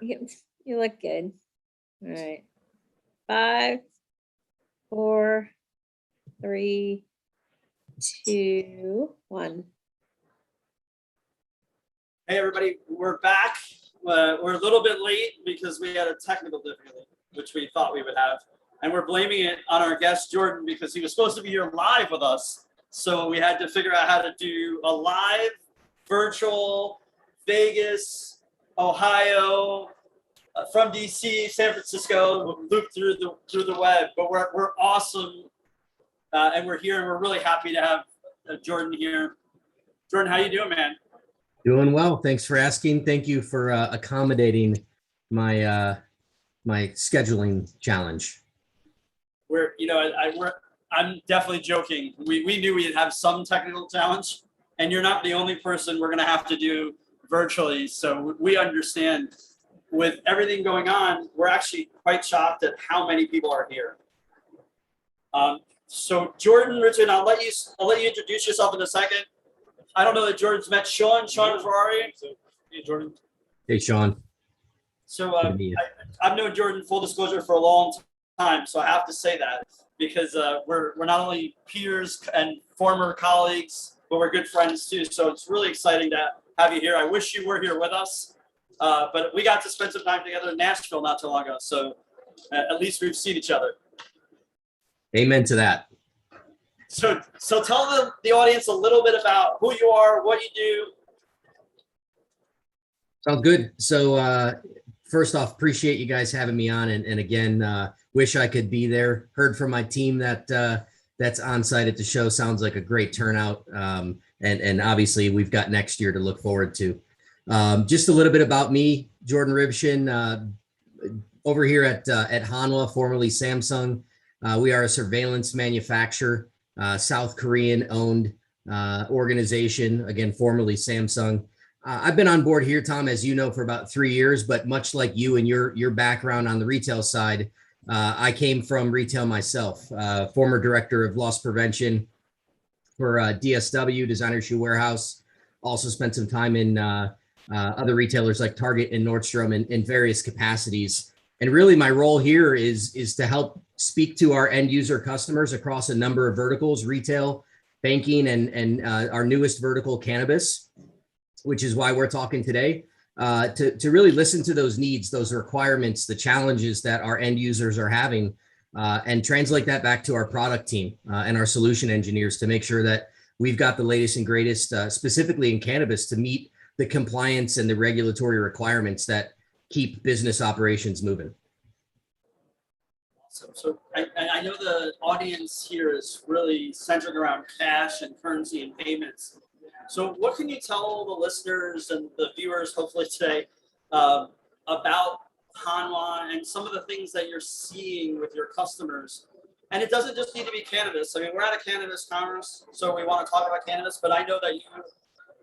You look good. All right. 5, 4, 3, 2, 1. Hey everybody, we're back. We're a little bit late because we had a technical difficulty, which we thought we would have. And we're blaming it on our guest, Jordan, because he was supposed to be here live with us. So we had to figure out how to do a live, virtual, Vegas, Ohio, from DC, San Francisco, loop through the web. But we're awesome, and we're here, and we're really happy to have Jordan here. Jordan, how you doing, man? Doing well. Thanks for asking. Thank you for accommodating my my scheduling challenge. I'm definitely joking. We knew we'd have some technical challenge, and you're not the only person we're going to have to do virtually. So we understand. With everything going on, we're actually quite shocked at how many people are here. So Jordan, Rivchun, I'll let you introduce yourself in a second. I don't know that Jordan's met Sean. Sean Ferrari. Hey, Jordan. Hey, Sean. So I've known Jordan, full disclosure, for a long time. So I have to say that because we're not only peers and former colleagues, but we're good friends too. So it's really exciting to have you here. I wish you were here with us. But we got to spend some time together in Nashville not too long ago. So at least we've seen each other. Amen to that. So tell the audience a little bit about who you are, what you do. Sounds good. So first off, appreciate you guys having me on. And again, wish I could be there. Heard from my team that that's on site at the show. Sounds like a great turnout. And obviously we've got next year to look forward to. Just a little bit about me, Jordan Rivchun, over here at Hanwha, formerly Samsung. We are a surveillance manufacturer, South Korean owned organization, again, formerly Samsung. I've been on board here, Tom, as you know, for about 3 years, but much like you and your background on the retail side, I came from retail myself, former director of loss prevention for DSW, Designer Shoe Warehouse. Also spent some time in other retailers like Target and Nordstrom in various capacities. And really my role here is to help speak to our end user customers across a number of verticals: retail, banking, and our newest vertical, cannabis, which is why we're talking today, to really listen to those needs, those requirements, the challenges that our end users are having, and translate that back to our product team and our solution engineers to make sure that we've got the latest and greatest, specifically in cannabis, to meet the compliance and the regulatory requirements that keep business operations moving. So I know the audience here is really centered around cash and currency and payments. So what can you tell the listeners and the viewers, hopefully today, about Hanwha and some of the things that you're seeing with your customers? And it doesn't just need to be cannabis. I mean, we're at a cannabis conference, so we want to talk about cannabis, but I know that you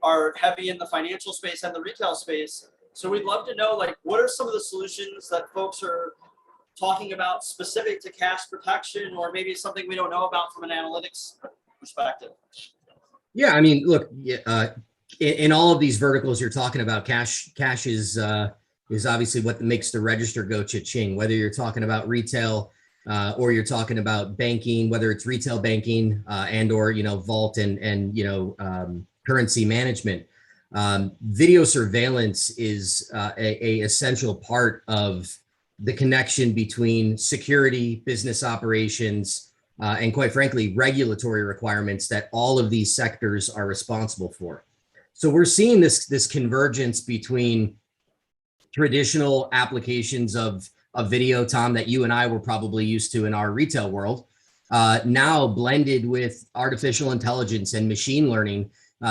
are heavy in the financial space and the retail space. So we'd love to know, like, what are some of the solutions that folks are talking about specific to cash protection, or maybe something we don't know about from an analytics perspective? Yeah, I mean, look, in all of these verticals you're talking about, cash is obviously what makes the register go cha-ching, whether you're talking about retail or you're talking about banking, whether it's retail banking and or, vault and currency management. Video surveillance is a essential part of the connection between security, business operations, and quite frankly, regulatory requirements that all of these sectors are responsible for. So we're seeing this convergence between traditional applications of video, Tom, that you and I were probably used to in our retail world, now blended with artificial intelligence and machine learning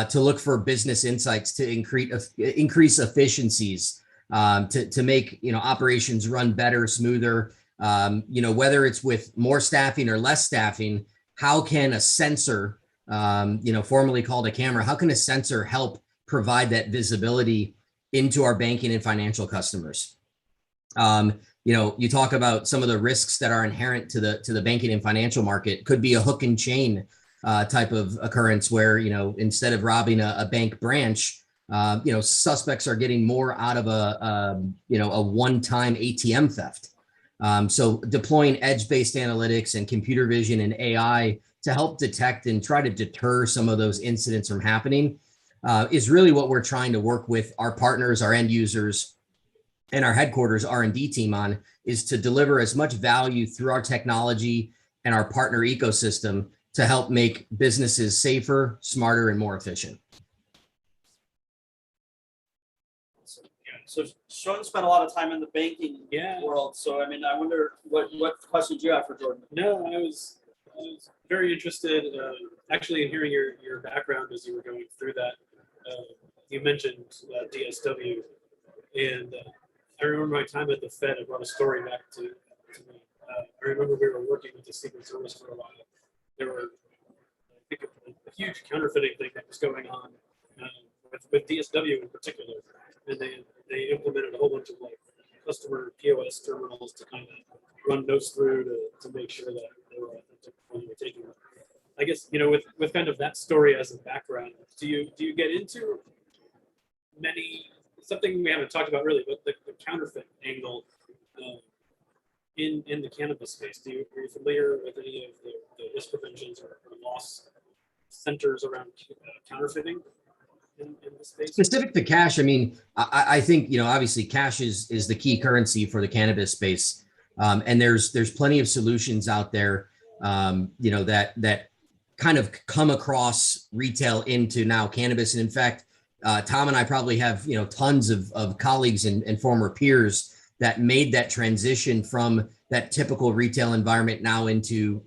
to look for business insights to increase efficiencies, to make operations run better, smoother. Whether it's with more staffing or less staffing, how can a sensor, formerly called a camera, how can a sensor help provide that visibility into our banking and financial customers? You talk about some of the risks that are inherent to the banking and financial market. Could be a hook and chain type of occurrence where, instead of robbing a bank branch, Suspects are getting more out of a one-time ATM theft. So deploying edge-based analytics and computer vision and AI to help detect and try to deter some of those incidents from happening is really what we're trying to work with our partners, our end users, and our headquarters R&D team on, is to deliver as much value through our technology and our partner ecosystem to help make businesses safer, smarter, and more efficient. So Sean spent a lot of time in the banking world. So I mean, I wonder what questions you have for Jordan. No, I was very interested actually in hearing your background as you were going through that. You mentioned DSW, and I remember my time at the Fed. I brought a story back to me. I remember we were working with the Secret Service for a while. There were, I think, a huge counterfeiting thing that was going on with DSW in particular, and they implemented a whole bunch of like customer POS terminals to kind of run those through to make sure that they were authentic when you were taking them. I guess, with kind of that story as a background, do you get into something we haven't talked about really, but the counterfeit angle in the cannabis space? Are you familiar with any of the risk preventions or loss centers around counterfeiting in this space? Specific to cash, I mean, I think, obviously cash is the key currency for the cannabis space. And there's plenty of solutions out there, that kind of come across retail into now cannabis. And in fact, Tom and I probably have, tons of colleagues and former peers that made that transition from that typical retail environment now into,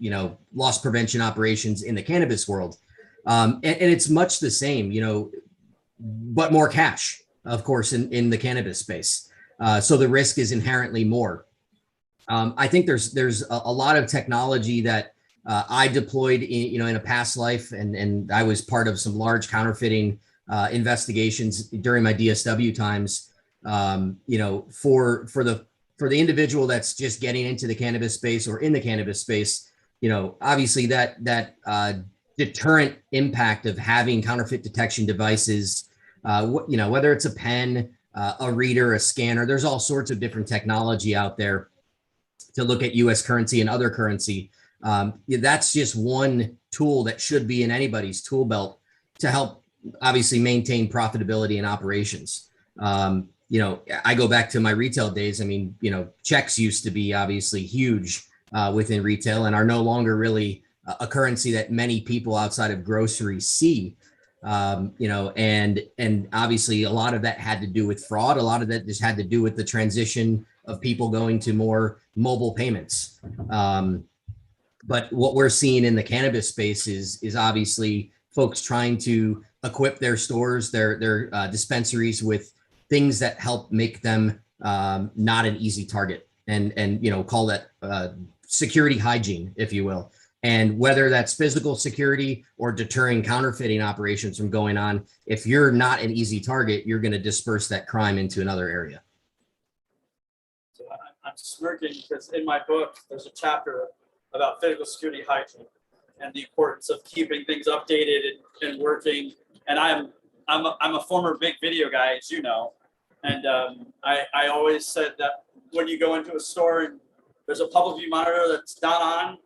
loss prevention operations in the cannabis world. And it's much the same, but more cash, of course, in the cannabis space. So the risk is inherently more. I think there's a lot of technology that I deployed in a past life, and I was part of some large counterfeiting investigations during my DSW times. For the individual that's just getting into the cannabis space or in the cannabis space, obviously that deterrent impact of having counterfeit detection devices, whether it's a pen, a reader, a scanner, there's all sorts of different technology out there to look at US currency and other currency. That's just one tool that should be in anybody's tool belt to help obviously maintain profitability and operations. I go back to my retail days. I mean, checks used to be obviously huge within retail and are no longer really a currency that many people outside of groceries see. And obviously a lot of that had to do with fraud. A lot of that just had to do with the transition of people going to more mobile payments. But what we're seeing in the cannabis space is obviously folks trying to equip their stores, their dispensaries with things that help make them not an easy target, and call that security hygiene, if you will. And whether that's physical security or deterring counterfeiting operations from going on, if you're not an easy target, you're going to disperse that crime into another area. So I'm smirking because in my book, there's a chapter about physical security hygiene and the importance of keeping things updated and working. And I'm a former big video guy, as you know. And I always said that when you go into a store and there's a public view monitor that's not on,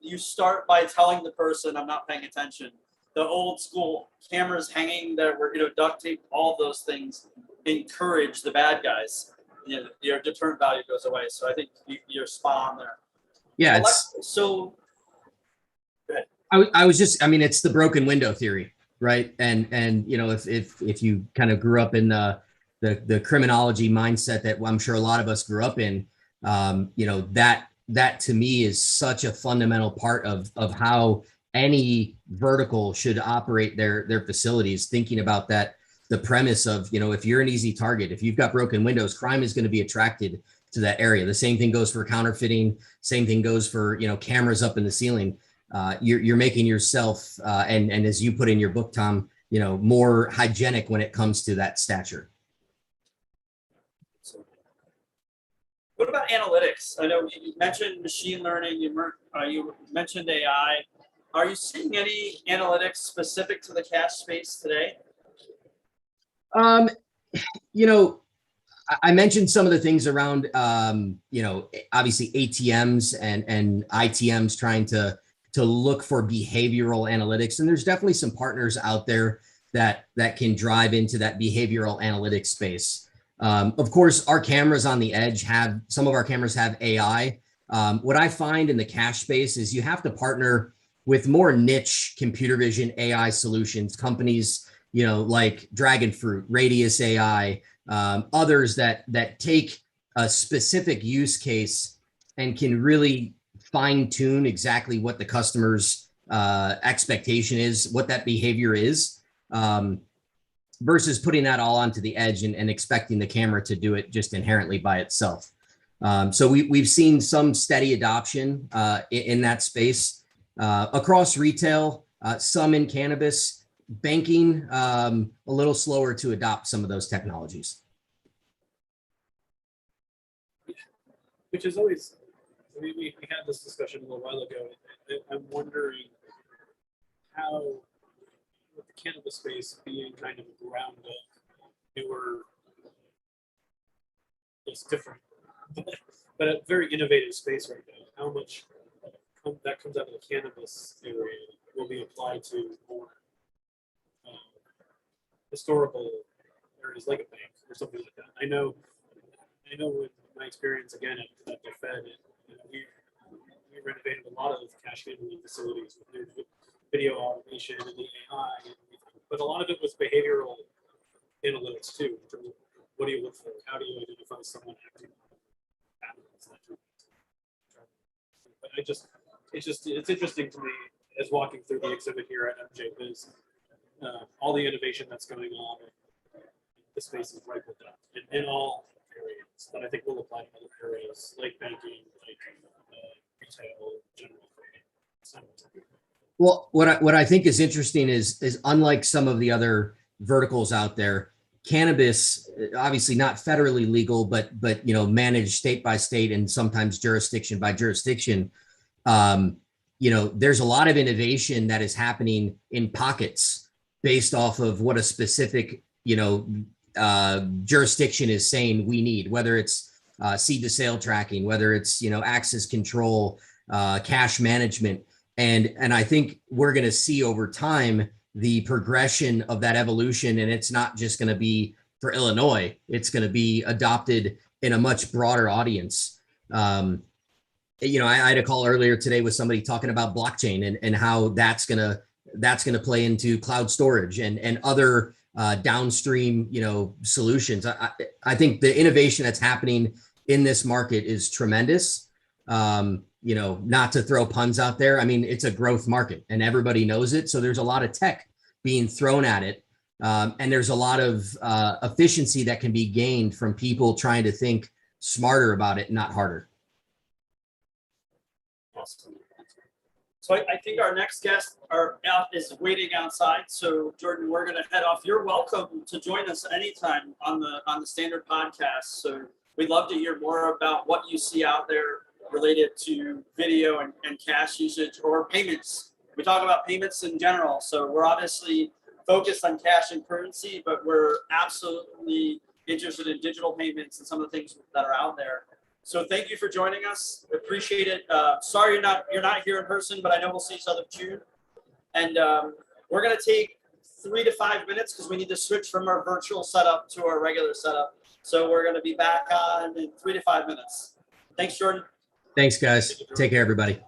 you start by telling the person, I'm not paying attention. The old school cameras hanging that were, duct tape, all those things encourage the bad guys. Your deterrent value goes away. So I think you're spot on there. Yeah. So I was just, it's the broken window theory, right? And if you kind of grew up in the criminology mindset that I'm sure a lot of us grew up in, that to me is such a fundamental part of how any vertical should operate their facilities, thinking about that, the premise of, if you're an easy target, if you've got broken windows, crime is going to be attracted to that area. The same thing goes for counterfeiting. Same thing goes for, cameras up in the ceiling. You're making yourself, and as you put in your book, Tom, more hygienic when it comes to that stature. what about analytics? I know you mentioned machine learning, you mentioned AI. Are you seeing any analytics specific to the cash space today? Um, you know, I mentioned some of the things around, you know, obviously ATMs and ITMs trying to look for behavioral analytics, and there's definitely some partners out there that can drive into that behavioral analytics space. Of course, our cameras on the edge have some of our cameras have AI. What I find in the cash space is you have to partner with more niche computer vision AI solutions companies, you know, like Dragonfruit, Radius AI, others that take a specific use case and can really fine tune exactly what the customer's expectation is, what that behavior is, versus putting that all onto the edge and expecting the camera to do it just inherently by itself. So we've seen some steady adoption in that space across retail, some in cannabis, banking, a little slower to adopt some of those technologies. Which is always, I mean, we had this discussion a little while ago. I'm wondering how, with the cannabis space being kind of ground up, newer, it's different, but a very innovative space right now. How much that comes out of the cannabis area will be applied to more historical areas like a bank or something like that. I know with my experience again at the Fed, you know, we renovated a lot of cash handling facilities with new video automation and the AI, but a lot of it was behavioral analytics too. In terms of what do you look for? How do you identify someone acting on patterns? But it's interesting to me as walking through the exhibit here at MJ Biz, all the innovation that's going on. The space is ripe with that in all areas that I think will apply to other areas like banking, like retail, general. Well, what I think is interesting is unlike some of the other verticals out there, cannabis obviously not federally legal, but you know, managed state by state and sometimes jurisdiction by jurisdiction. You know, there's a lot of innovation that is happening in pockets based off of what a specific, you know, jurisdiction is saying we need, whether it's seed to sale tracking, whether it's, you know, access control, cash management. And I think we're going to see over time the progression of that evolution. And it's not just going to be for Illinois, it's going to be adopted in a much broader audience. You know, I had a call earlier today with somebody talking about blockchain and how that's going to play into cloud storage and other downstream, you know, solutions. I think the innovation that's happening in this market is tremendous. You know, not to throw puns out there. I mean, it's a growth market and everybody knows it. So there's a lot of tech being thrown at it. And there's a lot of efficiency that can be gained from people trying to think smarter about it, not harder. Awesome. So I think our next guest is waiting outside. So Jordan, we're going to head off. You're welcome to join us anytime on the Standard Podcast. So we'd love to hear more about what you see out there related to video and cash usage or payments. We talk about payments in general. So we're obviously focused on cash and currency, but we're absolutely interested in digital payments and some of the things that are out there. So thank you for joining us. Appreciate it. Sorry you're not here in person, but I know we'll see each other in June. And we're going to take 3 to 5 minutes because we need to switch from our virtual setup to our regular setup. So we're going to be back on in 3 to 5 minutes. Thanks, Jordan. Thanks, guys. Take care, everybody.